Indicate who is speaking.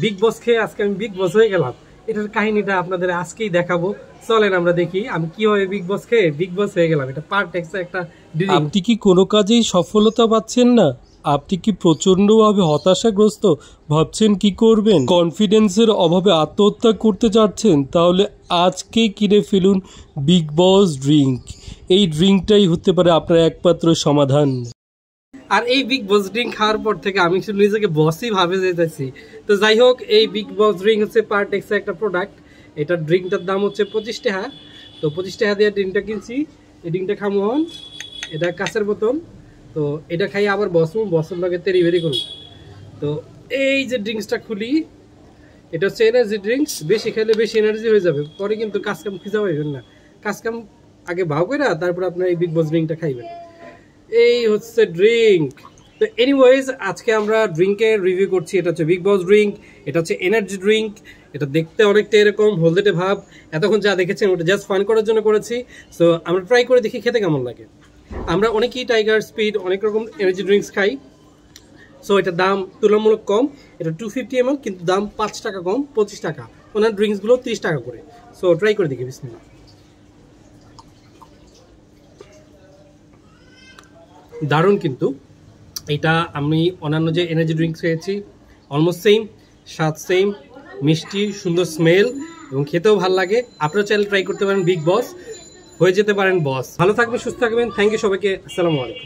Speaker 1: Big বস খেয়ে আজকে আমি বিগ বস হয়ে গেলাম। এটার কাহিনীটা আপনাদের আজকেই দেখাবো। চলেন আমরা দেখি আমি কিভাবে বিগ বস খেয়ে বিগ বস হয়ে গেলাম। এটা পার্ট এক্স একটা ড্রিঙ্ক।
Speaker 2: আপনি কি কোনো কাজেই সফলতা পাচ্ছেন না? আপনি কি প্রচন্ডভাবে হতাশাগ্রস্ত, ভাবছেন কি করবেন, কনফিডেন্সের অভাবে আত্মহত্যা করতে যাচ্ছেন? তাহলে আজকেই কিনে ফেলুন বিগ বস ড্রিঙ্ক। এই ড্রিঙ্কটাই হতে পারে আপনার একমাত্র সমাধান।
Speaker 1: আর এই বিগ বস ড্রিঙ্ক খাওয়ার পর থেকে আমি শুধু নিজেকে বসই ভাবে যেতেছি। তো যাই হোক, এই বিগ বস ড্রিঙ্ক হচ্ছে পার্ট এক্স একটা প্রোডাক্ট। এটা ড্রিঙ্কটার দাম হচ্ছে 25 টাকা। তো 25 টাকা দিয়ে ড্রিঙ্কটা কিনছি। এই ড্রিঙ্কটা খামো হন, এটা কাঁচের বোতল। তো এটা খাই আবার বসের লগে তেরি বেরি করুন। তো এই যে ড্রিঙ্কসটা খুলি, এটা হচ্ছে এনার্জি ড্রিঙ্কস। বেশি খেলে বেশি এনার্জি হয়ে যাবে, পরে কিন্তু কাজ কাম খুঁজে পাইবেন না। কাজ কাম আগে ভাও করে তারপর আপনার এই বিগ বস ড্রিঙ্কটা খাইবেন। এই হচ্ছে ড্রিঙ্ক। তো এনিওয়েজ, আজকে আমরা ড্রিঙ্কের রিভিউ করছি। এটা হচ্ছে বিগ বস ড্রিঙ্ক, এটা হচ্ছে এনার্জি ড্রিঙ্ক। এটা দেখতে অনেকটা এরকম হলদেটে ভাব। এতক্ষণ যা দেখেছেন ওটা জাস্ট ফান করার জন্য করেছি। সো আমরা ট্রাই করে দেখি খেতে কেমন লাগে। আমরা অনেকেই টাইগার, স্পিড, অনেক রকম এনার্জি ড্রিঙ্কস খাই। সো এটার দাম তুলনামূলক কম। এটা 250 ml, কিন্তু দাম 5 টাকা কম, 25 টাকা। ওনার ড্রিঙ্কসগুলো 30 টাকা করে। সো ট্রাই করে দেখি। বিসমিল্লাহ। দারুণ কিন্তু এটা। আমি অন্যান্য যে এনার্জি ড্রিঙ্কস খেয়েছি অলমোস্ট সেম, স্বাদ সেম, মিষ্টি, সুন্দর স্মেল এবং খেতেও ভালো লাগে। আপনারা চাইলে ট্রাই করতে পারেন বিগ বস, হয়ে যেতে পারেন বস। ভালো থাকবেন, সুস্থ থাকবেন। থ্যাংক ইউ সবাইকে। আসসালামু আলাইকুম।